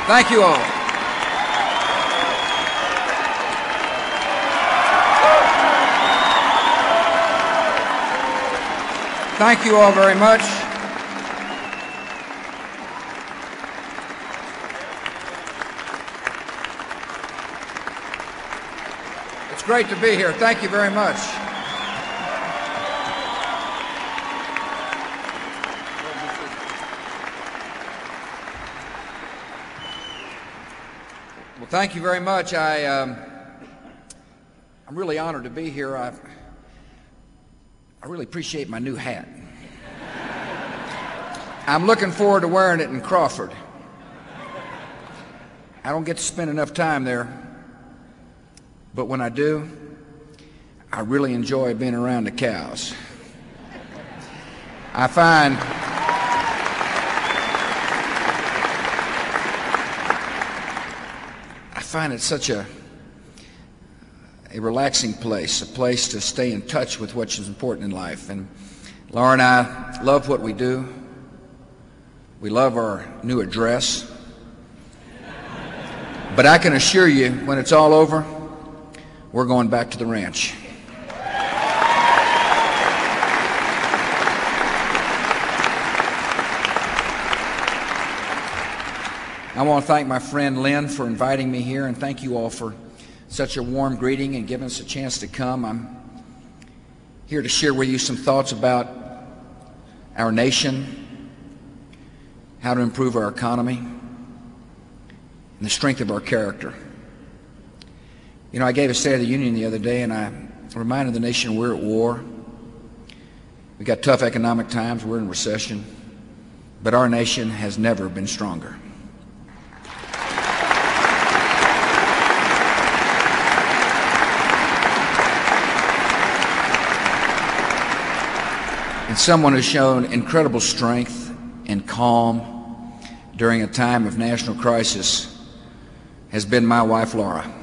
Thank you all. Thank you all very much. It's great to be here. Thank you very much. Well, thank you very much. I'm really honored to be here. I really appreciate my new hat. I'm looking forward to wearing it in Crawford. I don't get to spend enough time there, but when I do, I really enjoy being around the cows. I find it such a relaxing place, a place to stay in touch with what is important in life. And Laura and I love what we do. We love our new address. But I can assure you, when it's all over, we're going back to the ranch. I want to thank my friend Lynn for inviting me here, and thank you all for such a warm greeting and giving us a chance to come. I'm here to share with you some thoughts about our nation, how to improve our economy, and the strength of our character. You know, I gave a State of the Union the other day, and I reminded the nation we're at war. We've got tough economic times, we're in recession, but our nation has never been stronger. And someone who's shown incredible strength and calm during a time of national crisis has been my wife, Laura.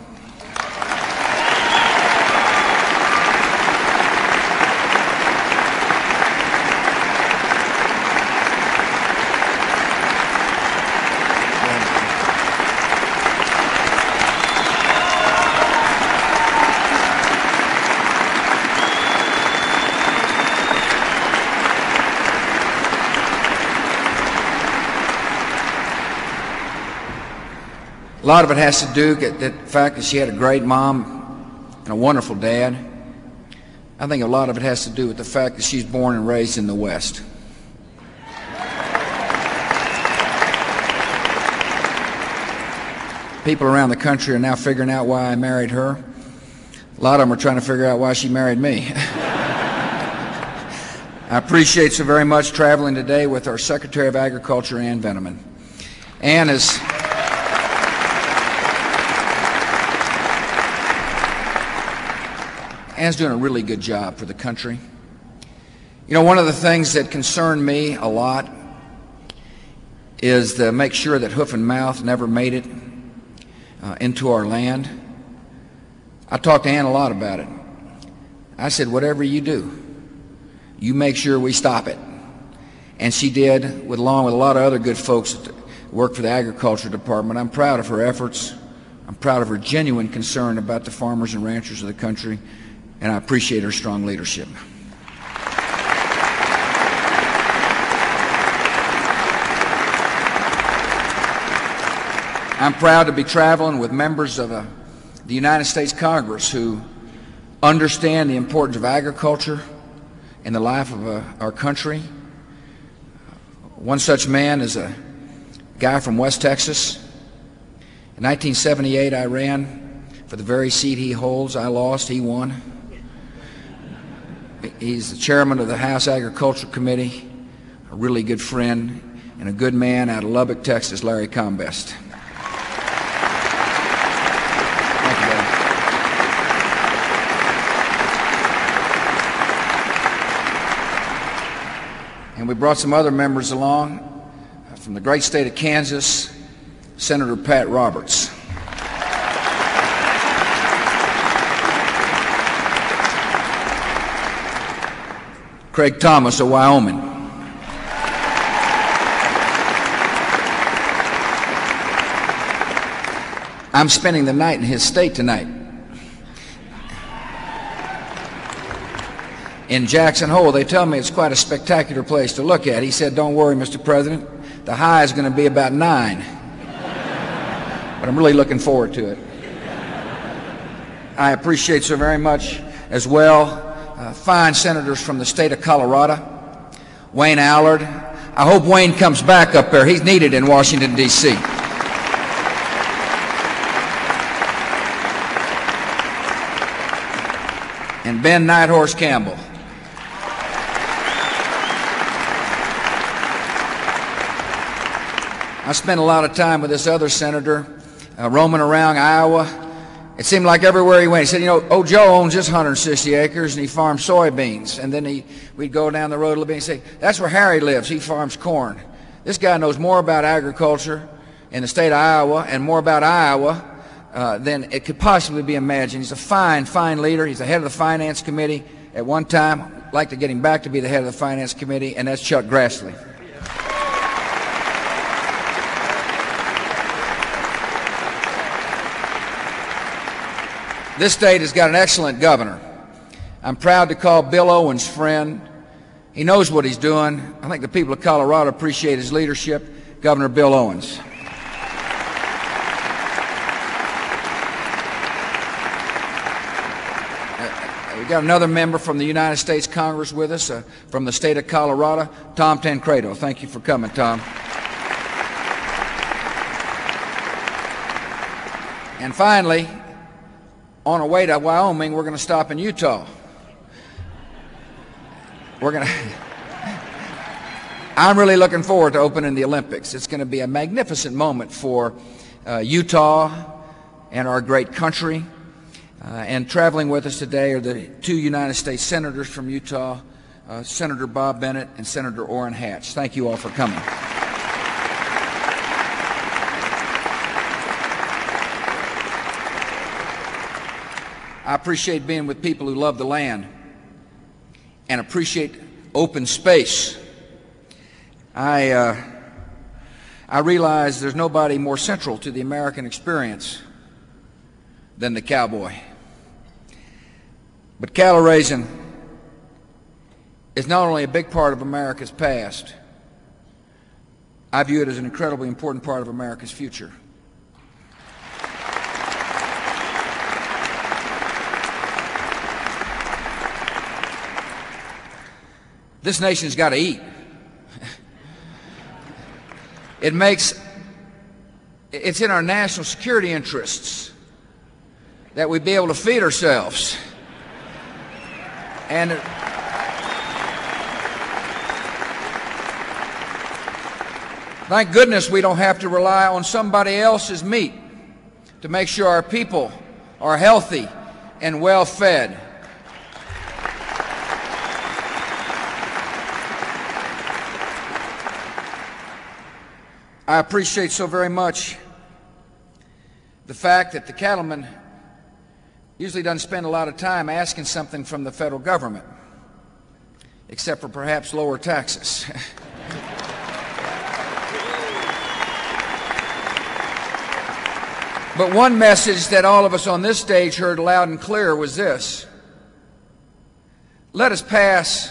A lot of it has to do with the fact that she had a great mom and a wonderful dad. I think a lot of it has to do with the fact that she's born and raised in the West. People around the country are now figuring out why I married her. A lot of them are trying to figure out why she married me. I appreciate so very much traveling today with our Secretary of Agriculture, Ann Veneman. Ann's doing a really good job for the country. You know, one of the things that concerned me a lot is to make sure that hoof and mouth never made it into our land. I talked to Ann a lot about it. I said, whatever you do, you make sure we stop it. And she did, along with a lot of other good folks that work for the Agriculture Department. I'm proud of her efforts. I'm proud of her genuine concern about the farmers and ranchers of the country. And I appreciate her strong leadership. I'm proud to be traveling with members of the United States Congress who understand the importance of agriculture in the life of our country. One such man is a guy from West Texas. In 1978, I ran for the very seat he holds. I lost, he won. He's the chairman of the House Agriculture Committee, a really good friend, and a good man out of Lubbock, Texas, Larry Combest. Thank you, Larry. And we brought some other members along from the great state of Kansas, Senator Pat Roberts. Craig Thomas of Wyoming. I'm spending the night in his state tonight, in Jackson Hole. They tell me it's quite a spectacular place to look at. He said, "Don't worry, Mr. President, the high is going to be about 9. But I'm really looking forward to it. I appreciate so very much as well fine senators from the state of Colorado. Wayne Allard. I hope Wayne comes back up there. He's needed in Washington, D.C. And Ben Nighthorse Campbell. I spent a lot of time with this other senator roaming around Iowa. It seemed like everywhere he went, he said, "You know, old Joe owns just 160 acres and he farms soybeans." And then we'd go down the road a little bit and say, "That's where Harry lives. He farms corn." This guy knows more about agriculture in the state of Iowa and more about Iowa than it could possibly be imagined. He's a fine, fine leader. He's the head of the Finance Committee at one time. I'd like to get him back to be the head of the Finance Committee, and that's Chuck Grassley. This state has got an excellent governor. I'm proud to call Bill Owens friend. He knows what he's doing. I think the people of Colorado appreciate his leadership. Governor Bill Owens. We've got another member from the United States Congress with us, from the state of Colorado, Tom Tancredo. Thank you for coming, Tom. And finally, on our way to Wyoming, we're going to stop in Utah. I'm really looking forward to opening the Olympics. It's going to be a magnificent moment for Utah and our great country. And traveling with us today are the 2 United States senators from Utah, Senator Bob Bennett and Senator Orrin Hatch. Thank you all for coming. I appreciate being with people who love the land and appreciate open space. I realize there's nobody more central to the American experience than the cowboy. But cattle raising is not only a big part of America's past, I view it as an incredibly important part of America's future. This nation's got to eat. It's in our national security interests that we be able to feed ourselves. And thank goodness we don't have to rely on somebody else's meat to make sure our people are healthy and well fed. I appreciate so very much the fact that the cattleman usually doesn't spend a lot of time asking something from the federal government, except for perhaps lower taxes. But one message that all of us on this stage heard loud and clear was this: let us pass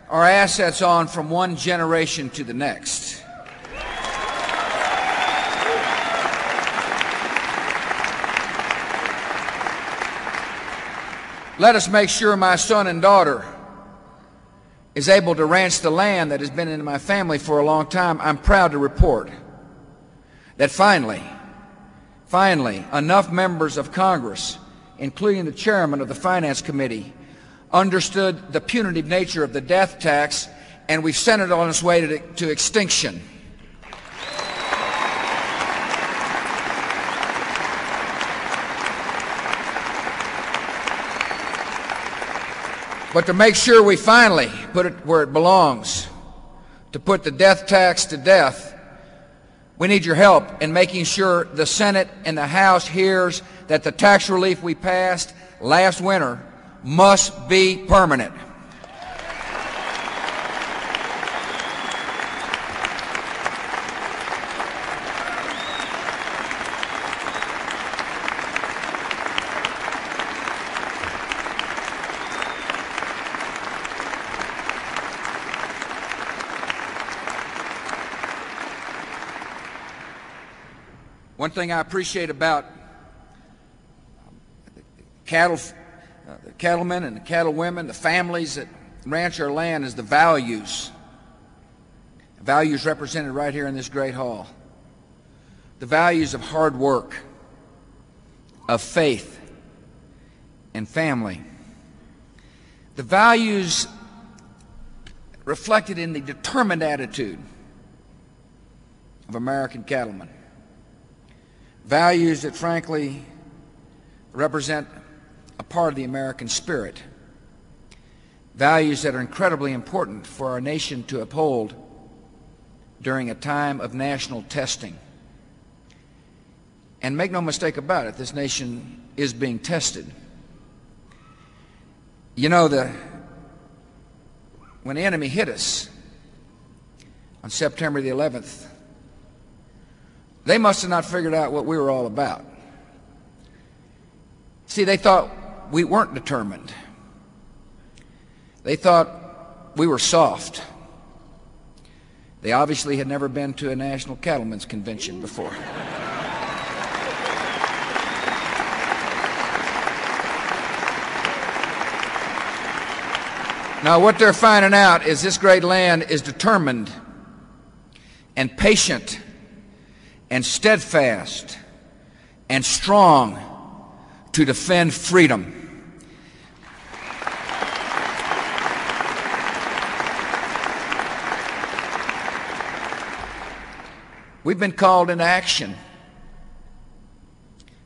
our assets on from one generation to the next. Let us make sure my son and daughter is able to ranch the land that has been in my family for a long time. I'm proud to report that finally, enough members of Congress, including the chairman of the Finance Committee, understood the punitive nature of the death tax, and we've sent it on its way to extinction. But to make sure we finally put it where it belongs, to put the death tax to death, we need your help in making sure the Senate and the House hears that the tax relief we passed last winter must be permanent. One thing I appreciate about the cattlemen and the cattlewomen, the families that ranch our land, is the values. Values represented right here in this great hall. The values of hard work, of faith, and family. The values reflected in the determined attitude of American cattlemen. Values that frankly represent a part of the American spirit. Values that are incredibly important for our nation to uphold during a time of national testing. And make no mistake about it, this nation is being tested. You know, when the enemy hit us on September the 11th, they must have not figured out what we were all about. See, they thought we weren't determined. They thought we were soft. They obviously had never been to a National Cattlemen's Convention before. Now, what they're finding out is this great land is determined and patient and steadfast and strong to defend freedom. We've been called into action.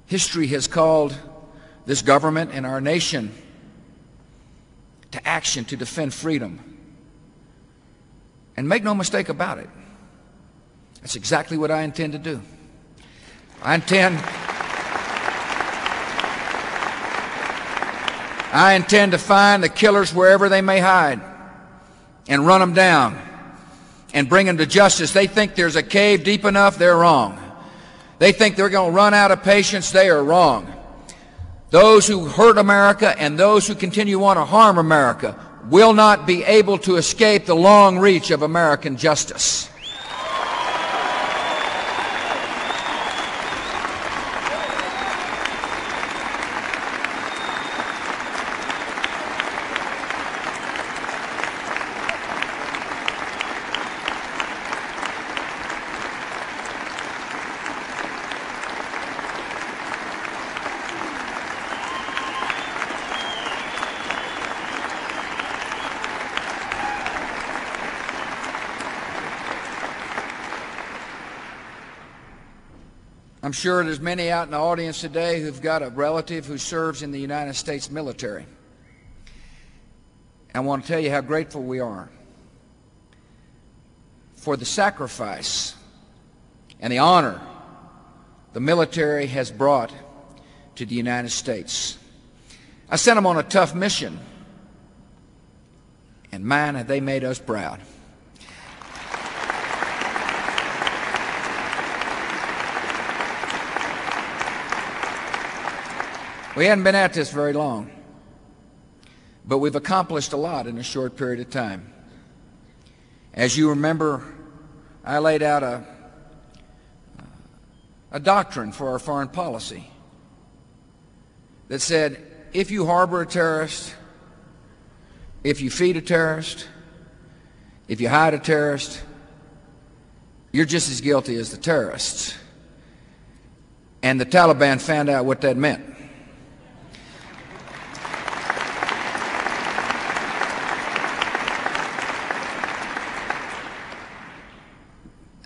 History has called this government and our nation to action to defend freedom. And make no mistake about it, that's exactly what I intend to do. I intend to find the killers wherever they may hide and run them down and bring them to justice. They think there's a cave deep enough, they're wrong. They think they're going to run out of patience, they are wrong. Those who hurt America and those who continue to want to harm America will not be able to escape the long reach of American justice. I'm sure there's many out in the audience today who've got a relative who serves in the United States military. I want to tell you how grateful we are for the sacrifice and the honor the military has brought to the United States. I sent them on a tough mission, and man, have they made us proud. We hadn't been at this very long, but we've accomplished a lot in a short period of time. As you remember, I laid out a doctrine for our foreign policy that said, if you harbor a terrorist, if you feed a terrorist, if you hide a terrorist, you're just as guilty as the terrorists. And the Taliban found out what that meant.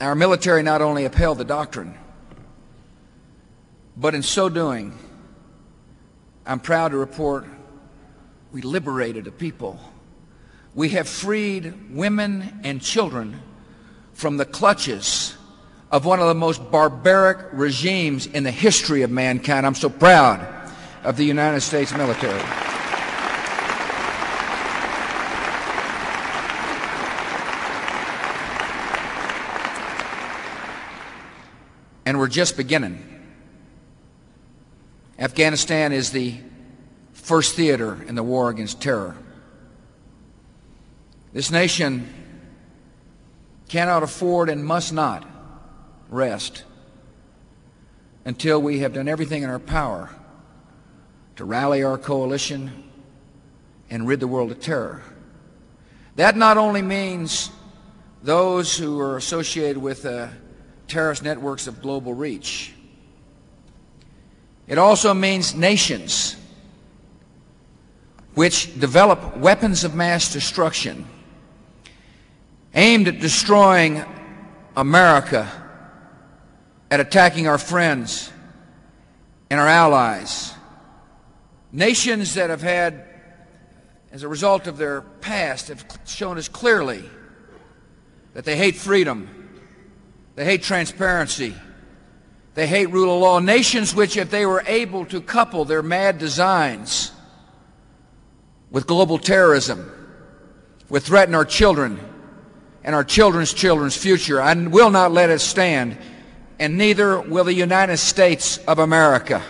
Our military not only upheld the doctrine, but in so doing, I'm proud to report we liberated a people. We have freed women and children from the clutches of one of the most barbaric regimes in the history of mankind. I'm so proud of the United States military. And we're just beginning. Afghanistan is the first theater in the war against terror. This nation cannot afford and must not rest until we have done everything in our power to rally our coalition and rid the world of terror. That not only means those who are associated with terrorist networks of global reach. It also means nations which develop weapons of mass destruction aimed at destroying America, at attacking our friends and our allies. Nations that have had, as a result of their past, have shown us clearly that they hate freedom, they hate transparency, they hate rule of law. Nations which, if they were able to couple their mad designs with global terrorism, would threaten our children and our children's children's future. I will not let it stand, and neither will the United States of America.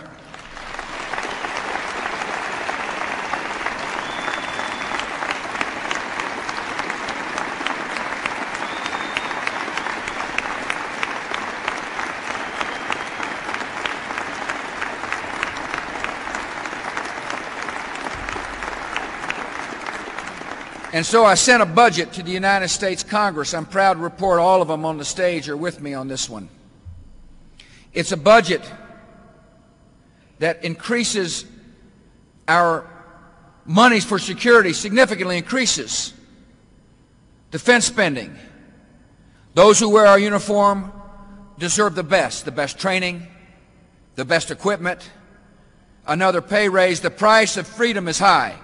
And so I sent a budget to the United States Congress. I'm proud to report all of them on the stage are with me on this one. It's a budget that increases our monies for security, significantly increases defense spending. Those who wear our uniform deserve the best training, the best equipment, another pay raise. The price of freedom is high.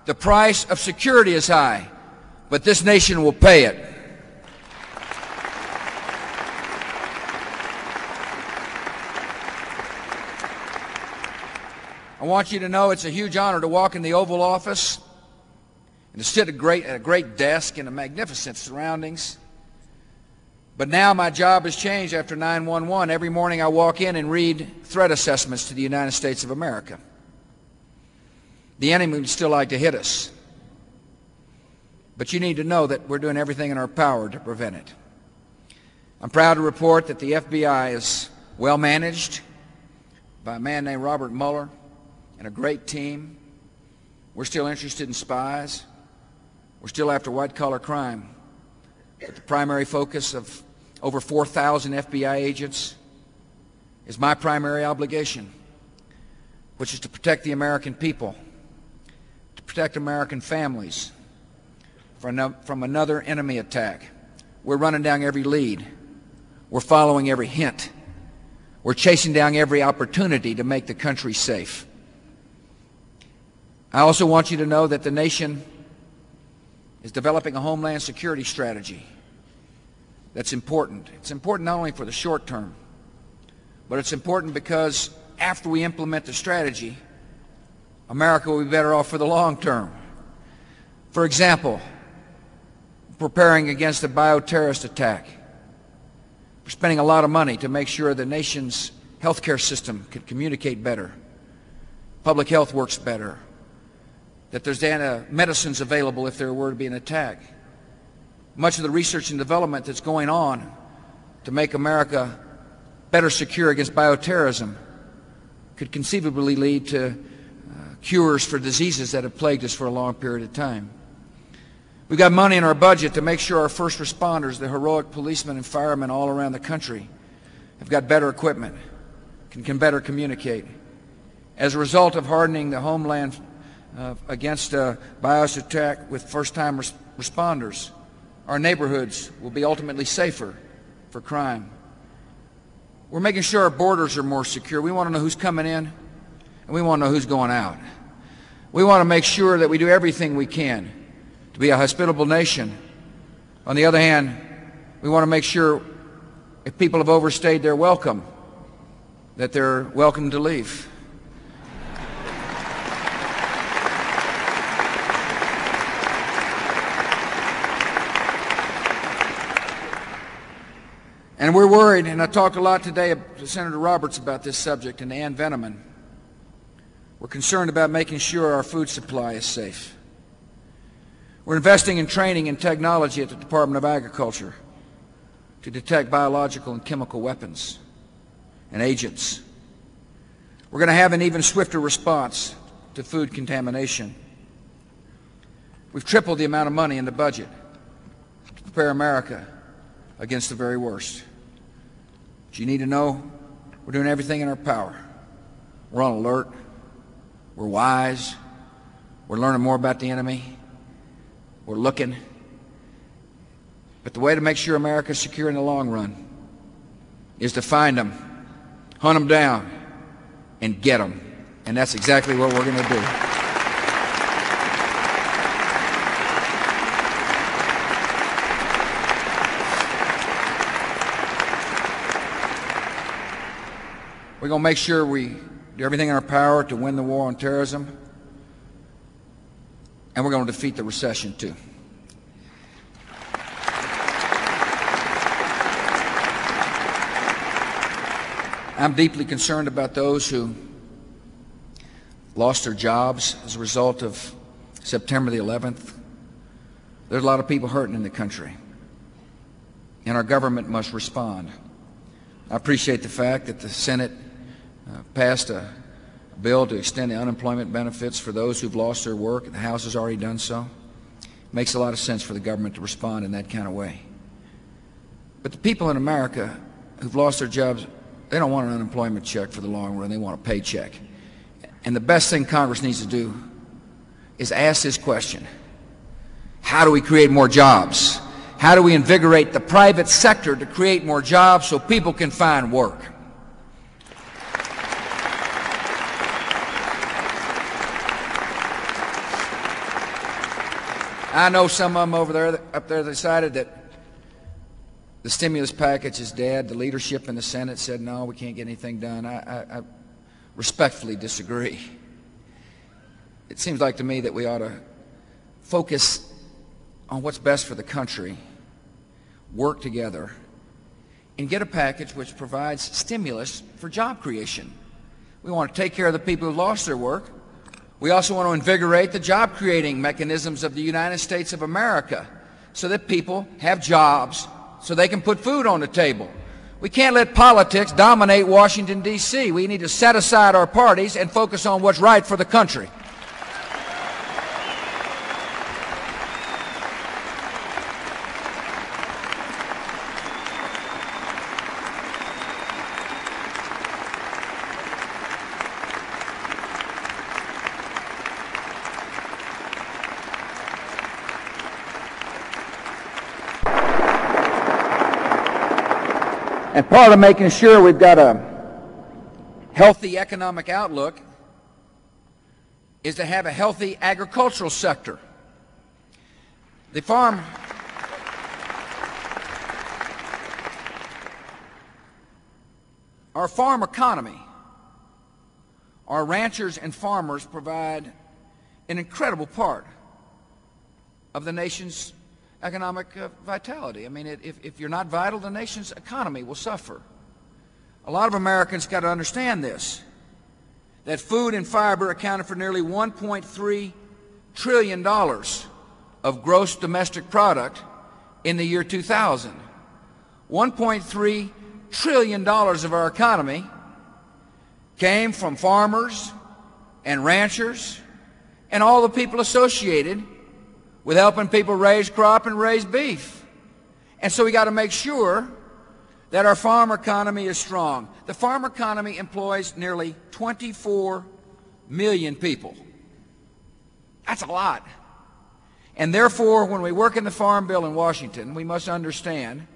The price of security is high, but this nation will pay it. I want you to know it's a huge honor to walk in the Oval Office and to sit at a great desk in magnificent surroundings. But now my job has changed after 9/11. Every morning I walk in and read threat assessments to the United States of America. The enemy would still like to hit us. But you need to know that we're doing everything in our power to prevent it. I'm proud to report that the FBI is well managed by a man named Robert Mueller and a great team. We're still interested in spies. We're still after white-collar crime. But the primary focus of over 4,000 FBI agents is my primary obligation, which is to protect the American people, protect American families from another enemy attack. We're running down every lead. We're following every hint. We're chasing down every opportunity to make the country safe. I also want you to know that the nation is developing a homeland security strategy that's important. It's important not only for the short term, but it's important because after we implement the strategy, America will be better off for the long term. For example, preparing against a bioterrorist attack. We're spending a lot of money to make sure the nation's healthcare system can communicate better, public health works better, that there's medicines available if there were to be an attack. Much of the research and development that's going on to make America better secure against bioterrorism could conceivably lead to cures for diseases that have plagued us for a long period of time. We've got money in our budget to make sure our first responders, the heroic policemen and firemen all around the country, have got better equipment, can better communicate. As a result of hardening the homeland against a bias attack with first-time responders, our neighborhoods will be ultimately safer for crime. We're making sure our borders are more secure. We want to know who's coming in, and we want to know who's going out. We want to make sure that we do everything we can to be a hospitable nation. On the other hand, we want to make sure if people have overstayed their welcome, that they're welcome to leave. And we're worried, and I talked a lot today to Senator Roberts about this subject and to Ann Veneman. We're concerned about making sure our food supply is safe. We're investing in training and technology at the Department of Agriculture to detect biological and chemical weapons and agents We're going to have an even swifter response to food contamination. We've tripled the amount of money in the budget to prepare America against the very worst. But you need to know we're doing everything in our power. We're on alert. We're wise. We're learning more about the enemy. We're looking. But the way to make sure America is secure in the long run is to find them, hunt them down, and get them. And that's exactly what we're going to do. We're going to make sure we do everything in our power to win the war on terrorism, and we're going to defeat the recession too. I'm deeply concerned about those who lost their jobs as a result of September the 11th. There's a lot of people hurting in the country, and our government must respond. I appreciate the fact that the Senate passed a bill to extend the unemployment benefits for those who've lost their work. The House has already done so. It makes a lot of sense for the government to respond in that kind of way. But the people in America who've lost their jobs, they don't want an unemployment check for the long run. They want a paycheck. And the best thing Congress needs to do is ask this question: how do we create more jobs? How do we invigorate the private sector to create more jobs so people can find work? I know some of them up there decided that the stimulus package is dead. The leadership in the Senate said, no, we can't get anything done. I respectfully disagree. It seems like to me that we ought to focus on what's best for the country, work together, and get a package which provides stimulus for job creation. We want to take care of the people who lost their work. We also want to invigorate the job-creating mechanisms of the United States of America so that people have jobs, so they can put food on the table. We can't let politics dominate Washington, D.C. We need to set aside our parties and focus on what's right for the country. And part of making sure we've got a healthy economic outlook is to have a healthy agricultural sector. Our farm economy, our ranchers and farmers provide an incredible part of the nation's economic vitality. I mean, if you're not vital, the nation's economy will suffer. A lot of Americans got to understand this, that food and fiber accounted for nearly $1.3 trillion of gross domestic product in the year 2000. $1.3 trillion of our economy came from farmers and ranchers and all the people associated with helping people raise crop and raise beef. And so we got to make sure that our farm economy is strong. The farm economy employs nearly 24 million people. That's a lot. And therefore, when we work in the Farm Bill in Washington, we must understand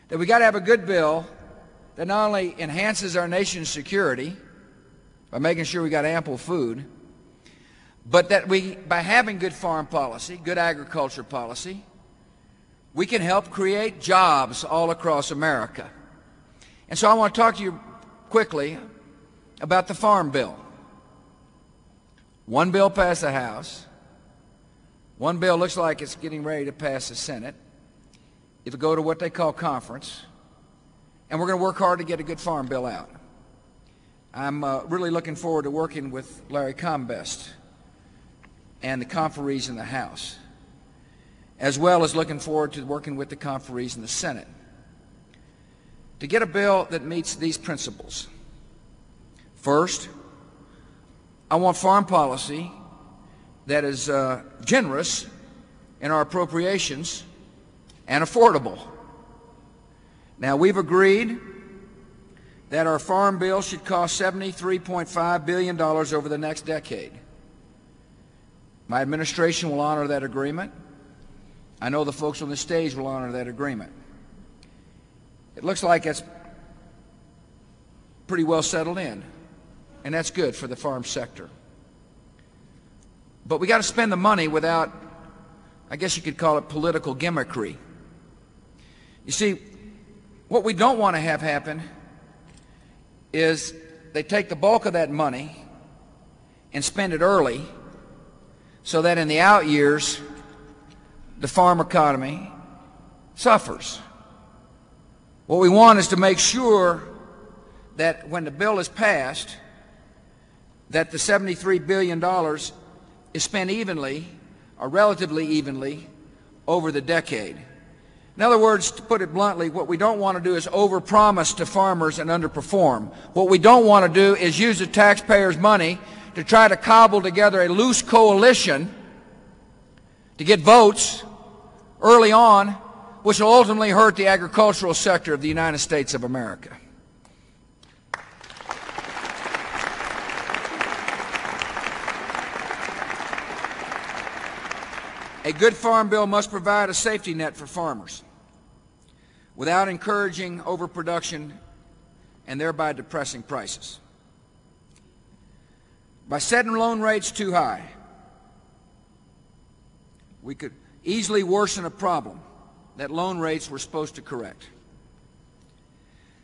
that we got to have a good bill that not only enhances our nation's security by making sure we got ample food, but that by having good farm policy, good agriculture policy, we can help create jobs all across America. And so I want to talk to you quickly about the Farm Bill. One bill passed the House. One bill looks like it's getting ready to pass the Senate. It'll go to what they call conference. And we're going to work hard to get a good farm bill out. I'm really looking forward to working with Larry Combest and the conferees in the House, as well as looking forward to working with the conferees in the Senate to get a bill that meets these principles. First, I want farm policy that is generous in our appropriations and affordable. Now, we've agreed that our farm bill should cost $73.5 billion over the next decade. My administration will honor that agreement. I know the folks on the stage will honor that agreement. It looks like it's pretty well settled in, and that's good for the farm sector. But we got to spend the money without, I guess you could call it, political gimmickry. You see, what we don't want to have happen is they take the bulk of that money and spend it early so that in the out years the farm economy suffers. What we want is to make sure that when the bill is passed, that the $73 billion is spent evenly or relatively evenly over the decade. In other words, to put it bluntly, what we don't want to do is overpromise to farmers and underperform. What we don't want to do is use the taxpayers' money to try to cobble together a loose coalition to get votes early on, which will ultimately hurt the agricultural sector of the United States of America. A good farm bill must provide a safety net for farmers without encouraging overproduction and thereby depressing prices. By setting loan rates too high, we could easily worsen a problem that loan rates were supposed to correct.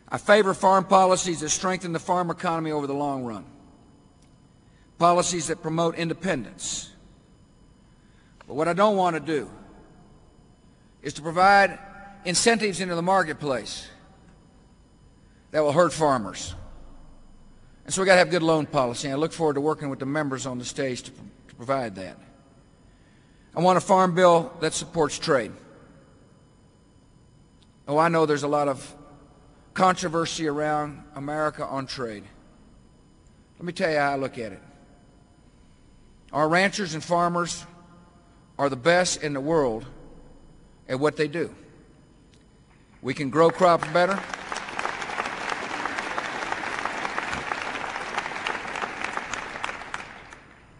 I favor farm policies that strengthen the farm economy over the long run, policies that promote independence. But what I don't want to do is to provide incentives into the marketplace that will hurt farmers. And so we've got to have good loan policy, and I look forward to working with the members on the stage to provide that. I want a farm bill that supports trade. Oh, I know there's a lot of controversy around America on trade. Let me tell you how I look at it. Our ranchers and farmers are the best in the world at what they do. We can grow crops better.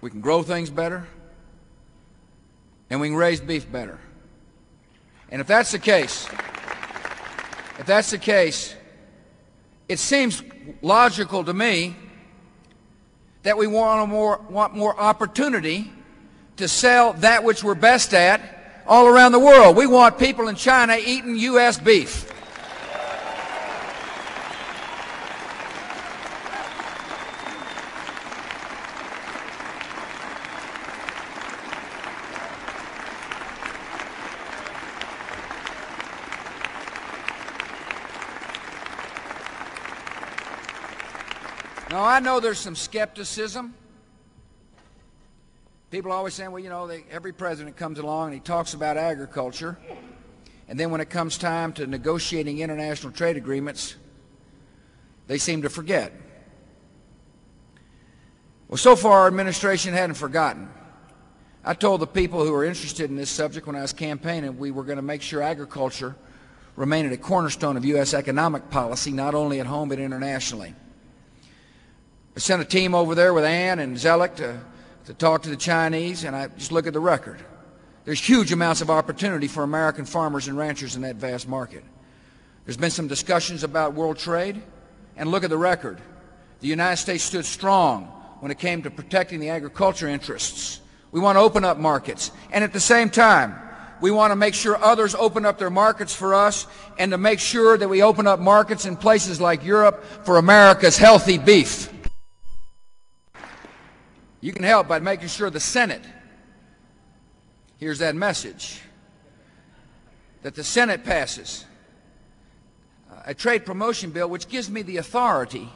We can grow things better. And we can raise beef better. And if that's the case, it seems logical to me that we want more opportunity to sell that which we're best at all around the world. We want people in China eating U.S. beef. Now, I know there's some skepticism. People are always saying, well, you know, every president comes along and he talks about agriculture, and then when it comes time to negotiating international trade agreements, they seem to forget. Well, so far our administration hadn't forgotten. I told the people who were interested in this subject when I was campaigning we were going to make sure agriculture remained a cornerstone of U.S. economic policy, not only at home but internationally. I sent a team over there with Ann and Zellick to talk to the Chinese, and I just look at the record. There's huge amounts of opportunity for American farmers and ranchers in that vast market. There's been some discussions about world trade, and look at the record. The United States stood strong when it came to protecting the agriculture interests. We want to open up markets, and at the same time, we want to make sure others open up their markets for us, and to make sure that we open up markets in places like Europe for America's healthy beef. You can help by making sure the Senate hears that message, that the Senate passes a trade promotion bill which gives me the authority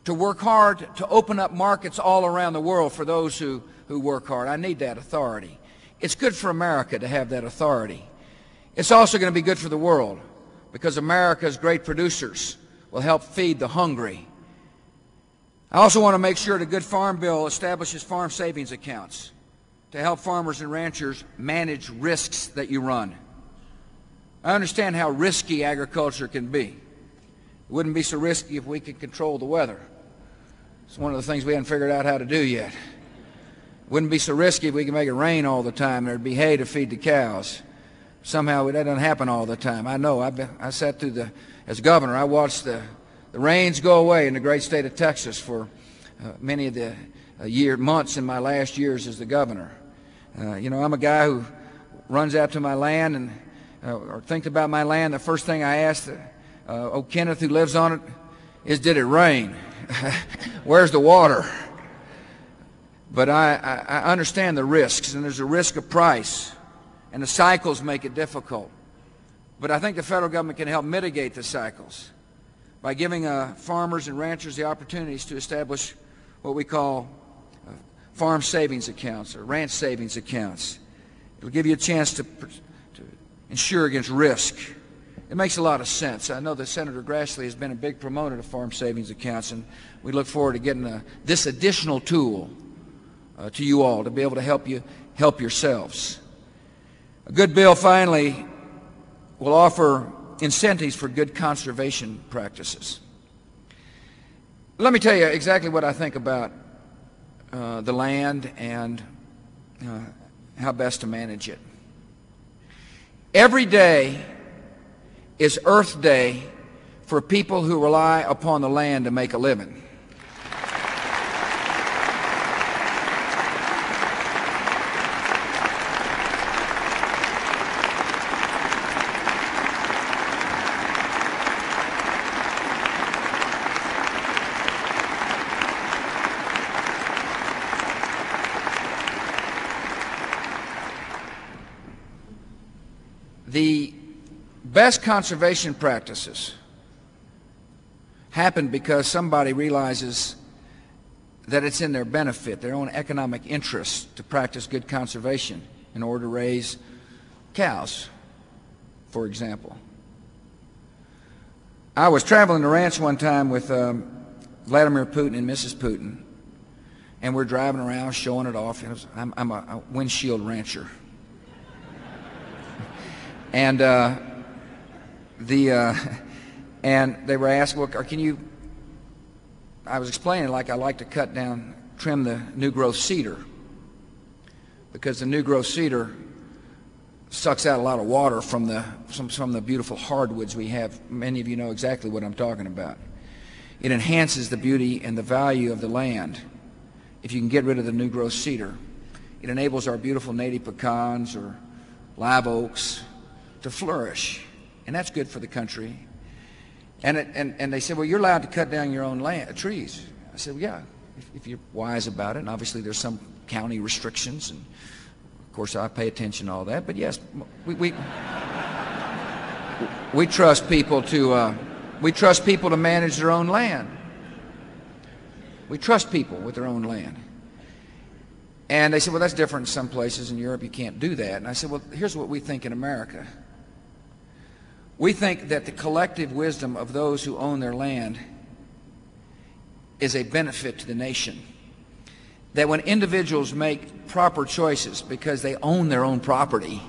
to work hard to open up markets all around the world for those who work hard. I need that authority. It's good for America to have that authority. It's also going to be good for the world because America's great producers will help feed the hungry. I also want to make sure the good farm bill establishes farm savings accounts to help farmers and ranchers manage risks that you run. I understand how risky agriculture can be. It wouldn't be so risky if we could control the weather. It's one of the things we haven't figured out how to do yet. It wouldn't be so risky if we could make it rain all the time and there'd be hay to feed the cows. Somehow that doesn't happen all the time. I know. I sat through as governor, I watched the rains go away in the great state of Texas for many of the months in my last years as the governor. You know, I'm a guy who runs out to my land and or thinks about my land. The first thing I ask old Kenneth, who lives on it, is, did it rain? Where's the water? But I understand the risks, and there's a risk of price, and the cycles make it difficult. But I think the federal government can help mitigate the cycles by giving farmers and ranchers the opportunities to establish what we call farm savings accounts or ranch savings accounts. It'll give you a chance to insure against risk. It makes a lot of sense. I know that Senator Grassley has been a big promoter of farm savings accounts, and we look forward to getting this additional tool to you all to be able to help yourselves. A good bill, finally, will offer incentives for good conservation practices. Let me tell you exactly what I think about the land and how best to manage it. Every day is Earth Day for people who rely upon the land to make a living. The best conservation practices happen because somebody realizes that it's in their benefit, their own economic interest, to practice good conservation in order to raise cows, for example. I was traveling the ranch one time with Vladimir Putin and Mrs. Putin, and we're driving around showing it off. I'm a windshield rancher. And and they were asked, well, can you, I was explaining like I like to trim the new growth cedar, because the new growth cedar sucks out a lot of water from the beautiful hardwoods we have. Many of you know exactly what I'm talking about. It enhances the beauty and the value of the land if you can get rid of the new growth cedar. It enables our beautiful native pecans or live oaks to flourish, and that's good for the country. And they said, well, you're allowed to cut down your own trees. I said, well, yeah, if you're wise about it. And obviously there's some county restrictions, and of course I pay attention to all that. But yes, we trust people to manage their own land. We trust people with their own land. And they said, well, that's different in some places in Europe. You can't do that. And I said, well, here's what we think in America. We think that the collective wisdom of those who own their land is a benefit to the nation. That when individuals make proper choices because they own their own property,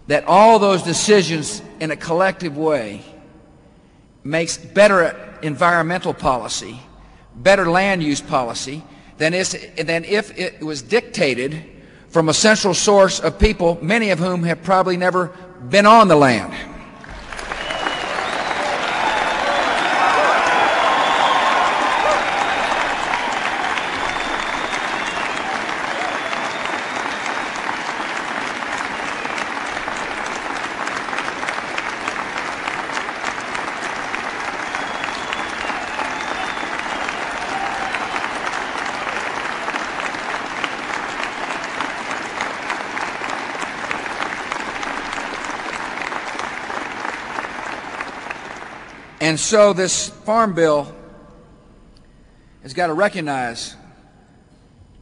that all those decisions in a collective way makes better environmental policy, better land use policy, than if it was dictated from a central source of people, many of whom have probably never been on the land. And so this farm bill has got to recognize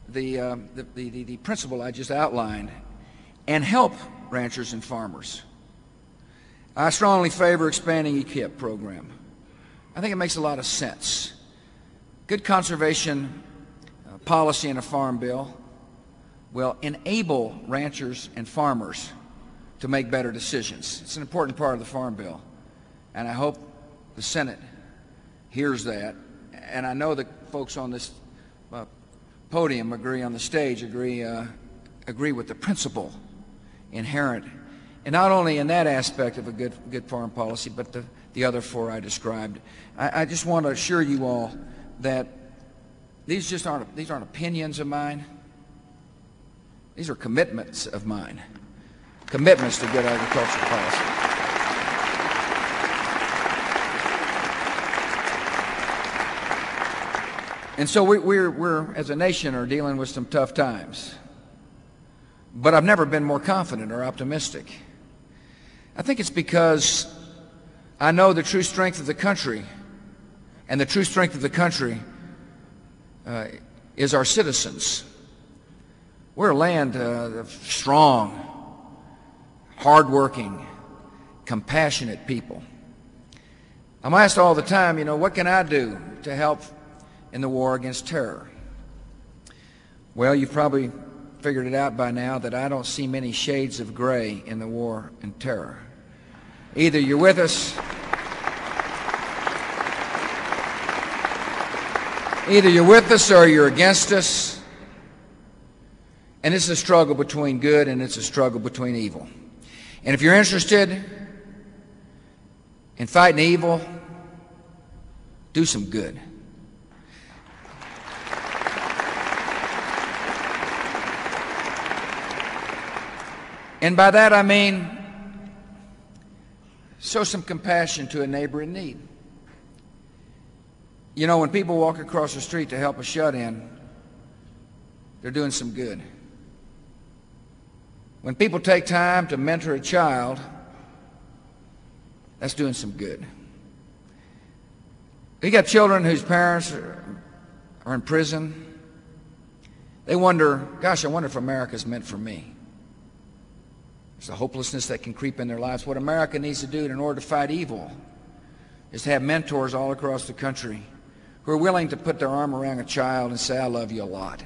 the principle I just outlined and help ranchers and farmers. I strongly favor expanding EQIP program. I think it makes a lot of sense. good conservation policy in a farm bill will enable ranchers and farmers to make better decisions. It's an important part of the farm bill, and I hope the Senate hears that. And I know the folks on this podium agree, on the stage agree with the principle inherent, and not only in that aspect of a good foreign policy, but the other four I described. I just want to assure you all that these aren't opinions of mine. These are commitments of mine, commitments to good agricultural policy. And so we're as a nation are dealing with some tough times. But I've never been more confident or optimistic. I think it's because I know the true strength of the country, and the true strength of the country is our citizens. We're a land of strong, hardworking, compassionate people. I'm asked all the time, what can I do to help in the war against terror? Well, you've probably figured it out by now that I don't see many shades of gray in the war and terror. Either you're with us, or you're against us. And it's a struggle between good and it's a struggle between evil. And if you're interested in fighting evil, do some good. And by that I mean show some compassion to a neighbor in need. When people walk across the street to help a shut-in, they're doing some good. When people take time to mentor a child, that's doing some good. You got children whose parents are in prison. They wonder, gosh, I wonder if America's meant for me. There's a hopelessness that can creep in their lives. What America needs to do in order to fight evil is to have mentors all across the country who are willing to put their arm around a child and say, I love you a lot.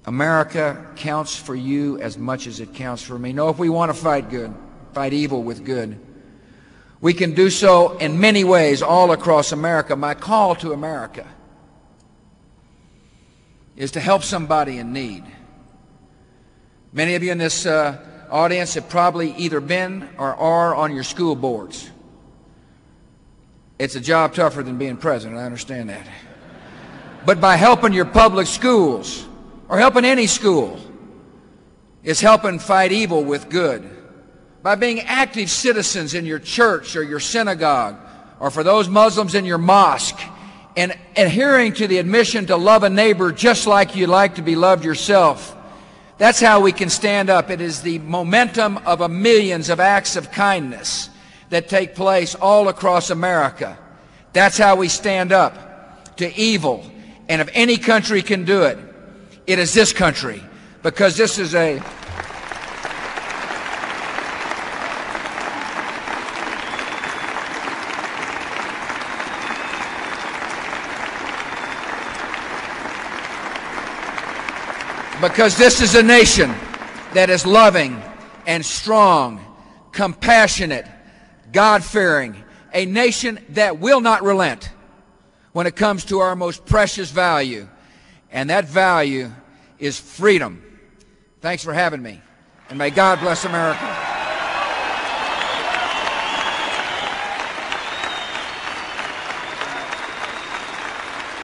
America counts for you as much as it counts for me. No, if we want to fight evil with good, we can do so in many ways all across America. My call to America is to help somebody in need. Many of you in this audience have probably either been or are on your school boards. It's a job tougher than being president, I understand that. But by helping your public schools, or helping any school, is helping fight evil with good. By being active citizens in your church or your synagogue, or for those Muslims in your mosque, and adhering to the admission to love a neighbor just like you like to be loved yourself. That's how we can stand up. It is the momentum of millions of acts of kindness that take place all across America. That's how we stand up to evil. And if any country can do it, it is this country, because this is a nation that is loving and strong, compassionate, God-fearing, a nation that will not relent when it comes to our most precious value, and that value is freedom. Thanks for having me, and may God bless America.